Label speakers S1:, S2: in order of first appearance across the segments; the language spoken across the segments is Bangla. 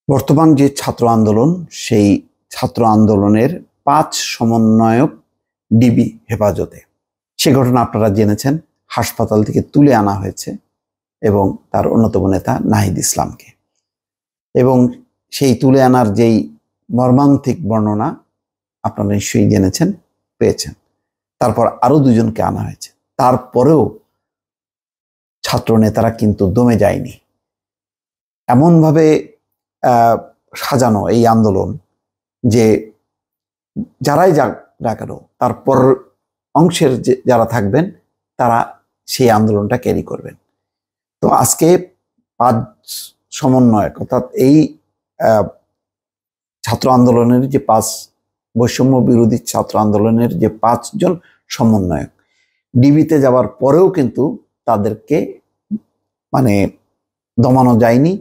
S1: বর্তমান যে ছাত্র আন্দোলন, সেই ছাত্র আন্দোলনের ৫ সমন্বয়ক ডিবি হেফাজতে। সে ঘটনা আপনারা জেনেছেন। হাসপাতাল থেকে তুলে আনা হয়েছে এবং তার অন্যতম নেতা নাহিদ ইসলামকে, এবং সেই তুলে আনার যেই মর্মান্তিক বর্ণনা আপনারা নিশ্চয়ই জেনেছেন, পেয়েছেন। তারপর আরো দুজনকে আনা হয়েছে। তারপরেও ছাত্র নেতারা কিন্তু দমে যায়নি। এমনভাবে সাজানো এই আন্দোলন যে যারাই যাক না কেন, তারপর অংশের যারা থাকবেন তারা সেই আন্দোলনটা ক্যারি করবেন। তো আজকে ৫ সমন্বয়ক, অর্থাৎ এই ছাত্র আন্দোলনের যে ৫ বৈষম্য বিরোধী ছাত্র আন্দোলনের যে ৫ জন সমন্বয়ক ডিবিতে যাওয়ার পরেও কিন্তু তাদেরকে দমানো যায়নি,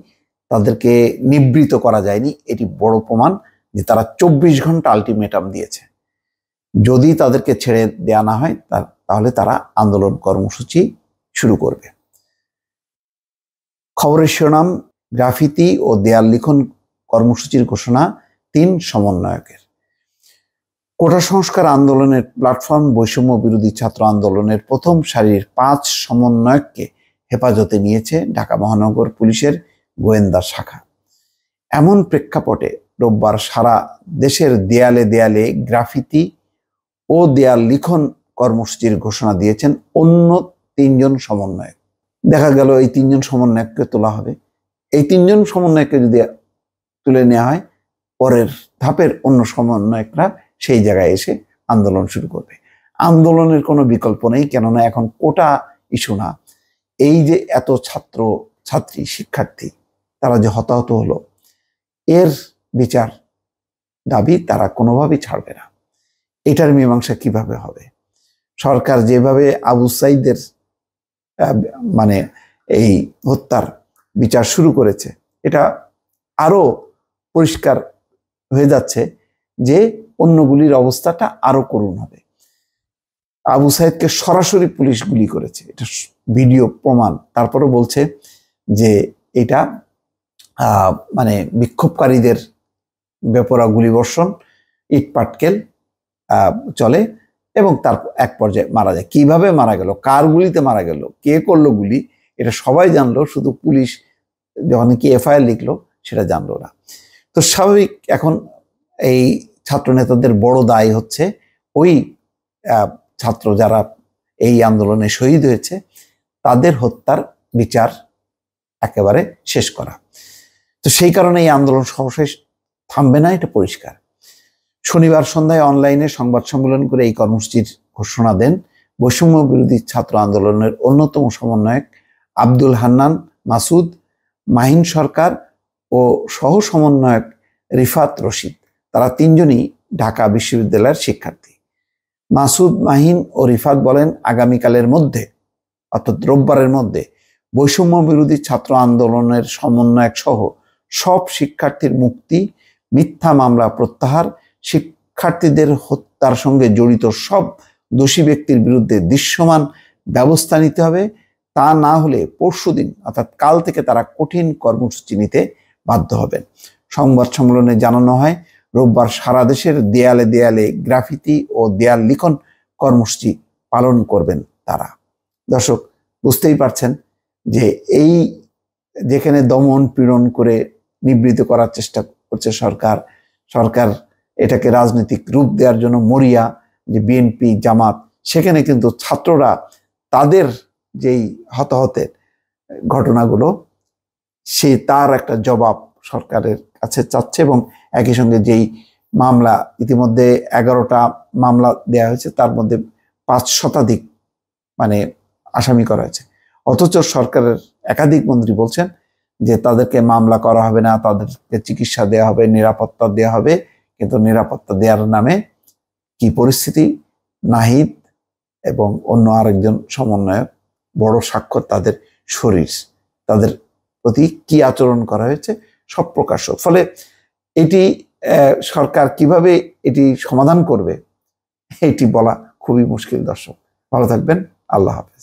S1: তাদেরকে নিবৃত করা যায়নি। এটি বড় প্রমাণ যে তারা ২৪ ঘন্টা আলটিমেটাম দিয়েছে। যদি তাদেরকে ছেড়ে দেওয়া না হয় তাহলে তারা আন্দোলন কর্মসূচি শুরু করবে। খবরের শিরোনাম: গ্রাফিতি ও দেয়াল লিখন কর্মসূচির ঘোষণা ৩ সমন্বয়কের। কোটা সংস্কার আন্দোলনের প্ল্যাটফর্ম বৈষম্য বিরোধী ছাত্র আন্দোলনের প্রথম সারির ৫ সমন্বয়ককে হেফাজতে নিয়েছে ঢাকা মহানগর পুলিশের গোয়েন্দা শাখা। এমন প্রেক্ষাপটে রোববার সারা দেশের দেয়ালে দেয়ালে গ্রাফিতি ও দেয়াল লিখন কর্মসূচির ঘোষণা দিয়েছেন অন্য ৩ জন সমন্বয়ক। দেখা গেল এই ৩ জন সমন্বয়ককে তোলা হবে। এই ৩ জন সমন্বয়ককে যদি তুলে নেওয়া হয়, পরের ধাপের অন্য সমন্বয়করা সেই জায়গায় এসে আন্দোলন শুরু করবে। আন্দোলনের কোনো বিকল্প নেই, কেননা এখন কোটা ইস্যু না। এই যে এত ছাত্র ছাত্রী শিক্ষার্থী তারা যে হতাহত হলো, এর বিচার দাবি তারা কোনোভাবেই ছাড়বে না। এটার মীমাংসা কিভাবে হবে? সরকার যেভাবে আবু সাইদের এই হত্যার বিচার শুরু করেছে, এটা আরো পরিষ্কার হয়ে যাচ্ছে যে অন্যগুলির অবস্থাটা আরো করুণ হবে। আবু সাইদকে সরাসরি পুলিশ গুলি করেছে, এটা ভিডিও প্রমাণ। তারপরে বলছে যে এটা বিক্ষোভকারীদের বেপরোয়া গুলিবর্ষণ, ইট পাটকেল চলে এবং তার এক পর্যায়ে মারা যায়। কিভাবে মারা গেল, কার গুলিতে মারা গেল, কে করলো গুলি, এটা সবাই জানলো, শুধু পুলিশ যখন কি এফআইআর লিখলো সেটা জানলো না। তো স্বাভাবিক এখন এই ছাত্র নেতাদের বড় দায় হচ্ছে ওই ছাত্র যারা এই আন্দোলনে শহীদ হয়েছে তাদের হত্যার বিচার একেবারে শেষ করা। তো সেই কারণে এই আন্দোলন সর্বশেষ থামবে না, এটা পরিষ্কার। শনিবার সন্ধ্যায় অনলাইনে সংবাদ সম্মেলন করে এই কর্মসূচির ঘোষণা দেন বৈষম্য বিরোধী ছাত্র আন্দোলনের অন্যতম সমন্বয়ক আব্দুল হান্নান মাসুদ, মাহিন সরকার ও সহ সমন্বয়ক রিফাত রশিদ। তারা ৩ জনই ঢাকা বিশ্ববিদ্যালয়ের শিক্ষার্থী। মাসুদ, মাহিন ও রিফাত বলেন, আগামীকালের মধ্যে অর্থাৎ রোববারের মধ্যে বৈষম্য বিরোধী ছাত্র আন্দোলনের সমন্বয়ক সহ সব শিক্ষার্থীর মুক্তি, মিথ্যা মামলা প্রত্যাহার, শিক্ষার্থীদের হত্যার সঙ্গে জড়িত সব দোষী ব্যক্তির বিরুদ্ধে দৃশ্যমান ব্যবস্থা নিতে হবে। তা না হলে পরশুদিন অর্থাৎ কাল থেকে তারা কঠিন কর্মসূচি নিতে বাধ্য হবেন। সংবাদ সম্মেলনে জানানো হয়, রোববার সারা দেশের দেয়ালে দেয়ালে গ্রাফিতি ও দেয়াল লিখন কর্মসূচি পালন করবেন তারা। দর্শক, বুঝতেই পারছেন যে এই যেখানে দমন পীড়ন করে নিবৃত করার চেষ্টা করছে সরকার এটাকে রাজনৈতিক রূপ দেওয়ার জন্য মরিয়া, যে বিএনপি জামাত, সেখানে কিন্তু ছাত্ররা তাদের যেই হতাহতের ঘটনাগুলো তার একটা জবাব সরকারের কাছে চাচ্ছে, এবং একই সঙ্গে যেই মামলা ইতিমধ্যে 11টা মামলা দেয়া হয়েছে, তার মধ্যে ৫ শতাধিক আসামি করা হয়েছে। অথচ সরকারের একাধিক মন্ত্রী বলছেন যে তাদেরকে মামলা করা হবে না, তাদেরকে চিকিৎসা দেওয়া হবে, নিরাপত্তা দেওয়া হবে। কিন্তু নিরাপত্তা দেওয়ার নামে কি পরিস্থিতি, নাহিদ এবং অন্য আরেকজন সমন্বয়ক বড় স্বাক্ষর, তাদের শরীর, তাদের প্রতি কি আচরণ করা হয়েছে সব প্রকাশ্য। ফলে এটি সরকার কিভাবে এটি সমাধান করবে এটি বলা খুবই মুশকিল। দর্শক, ভালো থাকবেন। আল্লাহ হাফেজ।